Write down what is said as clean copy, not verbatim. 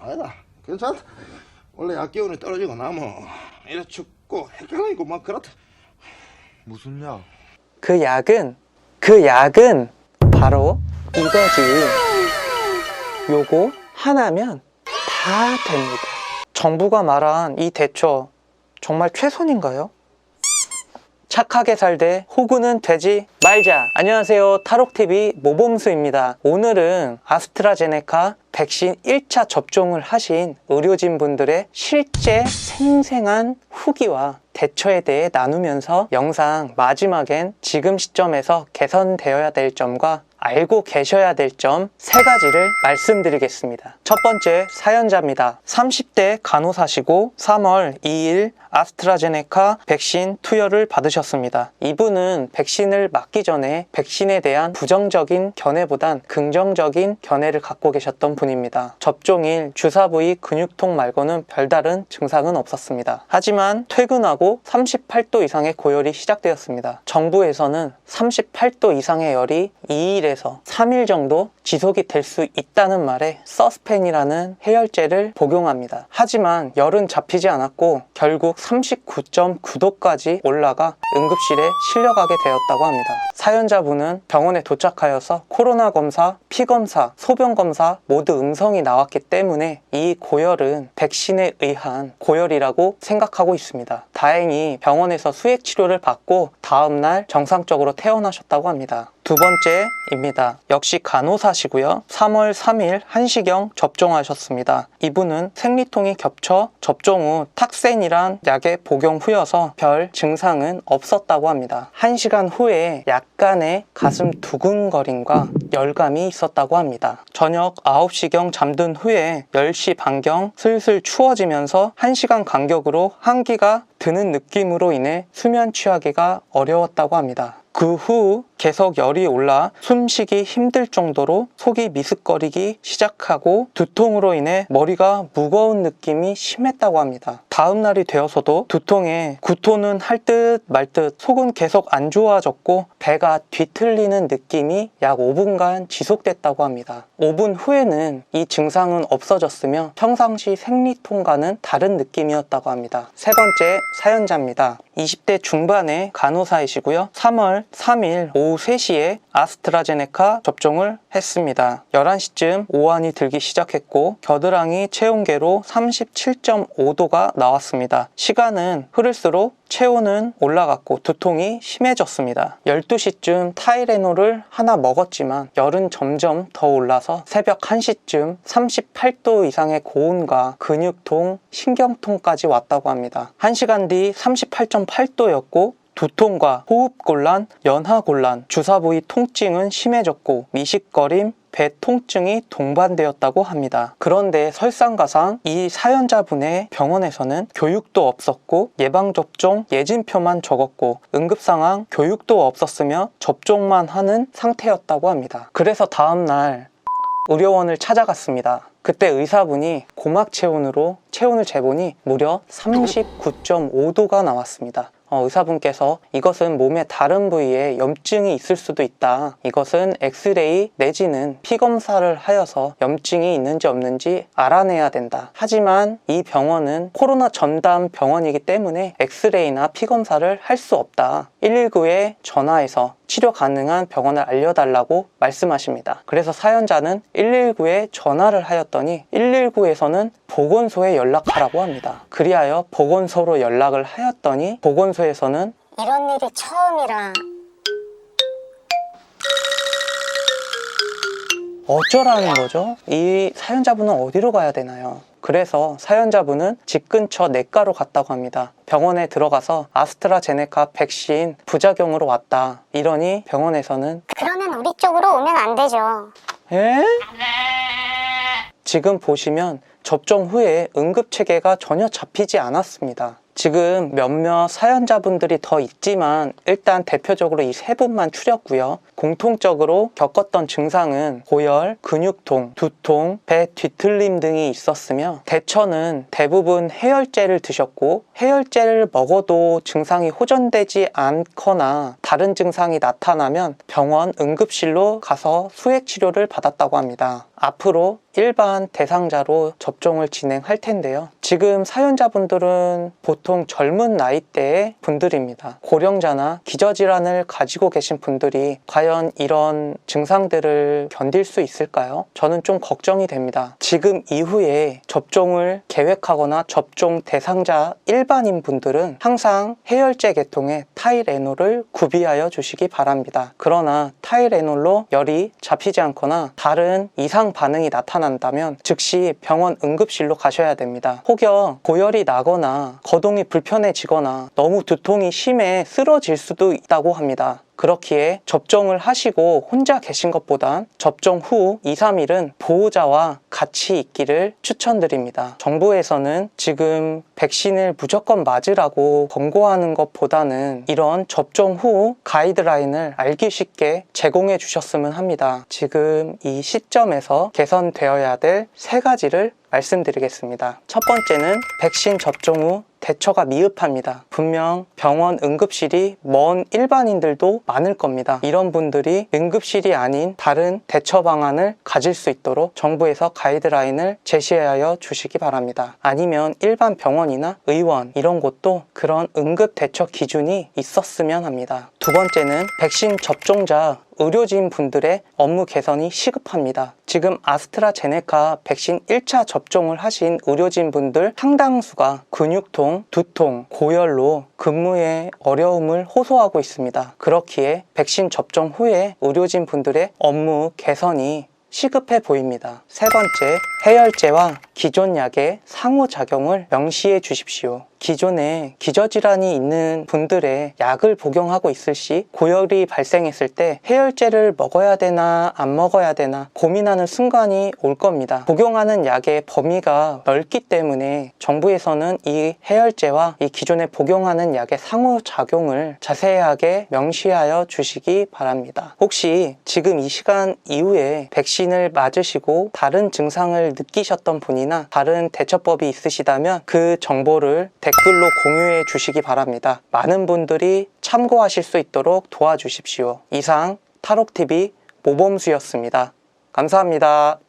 아니다, 괜찮다. 원래 약 기운이 떨어지고 나면 이래 춥고 헷갈리고 막 그렇다. 무슨 약? 그 약은 바로 이거지. 요거 하나면 다 됩니다. 정부가 말한 이 대처 정말 최선인가요? 착하게 살되 호구는 되지 말자. 안녕하세요, 타록TV 모범수입니다. 오늘은 아스트라제네카 백신 1차 접종을 하신 의료진 분들의 실제 생생한 후기와 대처에 대해 나누면서 영상 마지막엔 지금 시점에서 개선되어야 될 점과 알고 계셔야 될 점 3가지를 말씀드리겠습니다. 첫 번째 사연자입니다. 30대 간호사시고 3월 2일 아스트라제네카 백신 투여를 받으셨습니다. 이분은 백신을 맞기 전에 백신에 대한 부정적인 견해보단 긍정적인 견해를 갖고 계셨던 분입니다. 접종일 주사 부위 근육통 말고는 별다른 증상은 없었습니다. 하지만 퇴근하고 38도 이상의 고열이 시작되었습니다. 정부에서는 38도 이상의 열이 2일에서 3일 정도 지속이 될 수 있다는 말에 서스펜이라는 해열제를 복용합니다. 하지만 열은 잡히지 않았고 결국 39.9도까지 올라가 응급실에 실려가게 되었다고 합니다. 사연자분은 병원에 도착하여서 코로나 검사, 피 검사, 소변 검사 모두 음성이 나왔기 때문에 이 고열은 백신에 의한 고열이라고 생각하고 있습니다. 다행히 병원에서 수액 치료를 받고 다음날 정상적으로 퇴원하셨다고 합니다. 두 번째입니다. 역시 간호사시고요. 3월 3일 1시경 접종하셨습니다. 이분은 생리통이 겹쳐 접종 후 탁센이란 약의 복용 후여서 별 증상은 없었다고 합니다. 1시간 후에 약간의 가슴 두근거림과 열감이 있었다고 합니다. 저녁 9시경 잠든 후에 10시 반경 슬슬 추워지면서 1시간 간격으로 한기가 드는 느낌으로 인해 수면 취하기가 어려웠다고 합니다. 그 후 계속 열이 올라 숨쉬기 힘들 정도로 속이 미습거리기 시작하고 두통으로 인해 머리가 무거운 느낌이 심했다고 합니다. 다음 날이 되어서도 두통에 구토는 할 듯 말 듯 속은 계속 안 좋아졌고 배가 뒤틀리는 느낌이 약 5분간 지속됐다고 합니다. 5분 후에는 이 증상은 없어졌으며 평상시 생리통과는 다른 느낌이었다고 합니다. 세 번째 사연자입니다. 20대 중반의 간호사이시고요. 3월 3일 오후 3시에 아스트라제네카 접종을 했습니다. 11시쯤 오한이 들기 시작했고 겨드랑이 체온계로 37.5도가 나왔습니다. 시간은 흐를수록 체온은 올라갔고 두통이 심해졌습니다. 12시쯤 타이레놀을 하나 먹었지만 열은 점점 더 올라서 새벽 1시쯤 38도 이상의 고온과 근육통, 신경통까지 왔다고 합니다. 1시간 뒤 38.8도였고 두통과 호흡곤란, 연하곤란, 주사 부위 통증은 심해졌고 미식거림, 배 통증이 동반되었다고 합니다. 그런데 설상가상 이 사연자분의 병원에서는 교육도 없었고 예방접종 예진표만 적었고 응급상황 교육도 없었으며 접종만 하는 상태였다고 합니다. 그래서 다음날 의료원을 찾아갔습니다. 그때 의사분이 고막 체온으로 체온을 재보니 무려 39.5도가 나왔습니다. 의사분께서 이것은 몸의 다른 부위에 염증이 있을 수도 있다. 이것은 엑스레이 내지는 피검사를 하여서 염증이 있는지 없는지 알아내야 된다. 하지만 이 병원은 코로나 전담 병원이기 때문에 엑스레이나 피검사를 할 수 없다. 119에 전화해서 치료 가능한 병원을 알려달라고 말씀하십니다. 그래서 사연자는 119에 전화를 하였더니 119에서는 보건소에 연락하라고 합니다. 그리하여 보건소로 연락을 하였더니 보건소에서는 이런 일이 처음이라. 어쩌라는 거죠? 이 사연자분은 어디로 가야 되나요? 그래서 사연자분은 집 근처 내과로 갔다고 합니다. 병원에 들어가서 아스트라제네카 백신 부작용으로 왔다. 이러니 병원에서는 그러면 우리 쪽으로 오면 안 되죠. 에? 지금 보시면 접종 후에 응급체계가 전혀 잡히지 않았습니다. 지금 몇몇 사연자분들이 더 있지만 일단 대표적으로 이 3분만 추렸고요. 공통적으로 겪었던 증상은 고열, 근육통, 두통, 배 뒤틀림 등이 있었으며 대처는 대부분 해열제를 드셨고 해열제를 먹어도 증상이 호전되지 않거나 다른 증상이 나타나면 병원 응급실로 가서 수액 치료를 받았다고 합니다. 앞으로 일반 대상자로 접종을 진행할 텐데요. 지금 사연자분들은 보통 젊은 나이대의 분들입니다. 고령자나 기저질환을 가지고 계신 분들이 과연 이런 증상들을 견딜 수 있을까요? 저는 좀 걱정이 됩니다. 지금 이후에 접종을 계획하거나 접종 대상자 일반인 분들은 항상 해열제 계통의 타이레놀을 구비하여 주시기 바랍니다. 그러나 타이레놀로 열이 잡히지 않거나 다른 이상 반응이 나타난다면 즉시 병원 응급실로 가셔야 됩니다. 혹여 고열이 나거나 거동이 불편해지거나 너무 두통이 심해 쓰러질 수도 있다고 합니다. 그렇기에 접종을 하시고 혼자 계신 것보단 접종 후 2, 3일은 보호자와 같이 있기를 추천드립니다. 정부에서는 지금 백신을 무조건 맞으라고 권고하는 것보다는 이런 접종 후 가이드라인을 알기 쉽게 제공해 주셨으면 합니다. 지금 이 시점에서 개선되어야 될 3가지를 말씀드리겠습니다. 첫 번째는 백신 접종 후 대처가 미흡합니다. 분명 병원 응급실이 먼 일반인들도 많을 겁니다. 이런 분들이 응급실이 아닌 다른 대처 방안을 가질 수 있도록 정부에서 가이드라인을 제시하여 주시기 바랍니다. 아니면 일반 병원이나 의원 이런 곳도 그런 응급 대처 기준이 있었으면 합니다. 두 번째는 백신 접종자 의료진 분들의 업무 개선이 시급합니다. 지금 아스트라제네카 백신 1차 접종을 하신 의료진 분들 상당수가 근육통, 두통, 고열로 근무에 어려움을 호소하고 있습니다. 그렇기에 백신 접종 후에 의료진 분들의 업무 개선이 시급해 보입니다. 세 번째, 해열제와 기존 약의 상호작용을 명시해 주십시오. 기존에 기저질환이 있는 분들의 약을 복용하고 있을 시 고열이 발생했을 때 해열제를 먹어야 되나 안 먹어야 되나 고민하는 순간이 올 겁니다. 복용하는 약의 범위가 넓기 때문에 정부에서는 이 해열제와 이 기존에 복용하는 약의 상호작용을 자세하게 명시하여 주시기 바랍니다. 혹시 지금 이 시간 이후에 백신을 맞으시고 다른 증상을 느끼셨던 분이나 다른 대처법이 있으시다면 그 정보를 댓글로 공유해 주시기 바랍니다. 많은 분들이 참고하실 수 있도록 도와주십시오. 이상 탈옥TV 모범수였습니다. 감사합니다.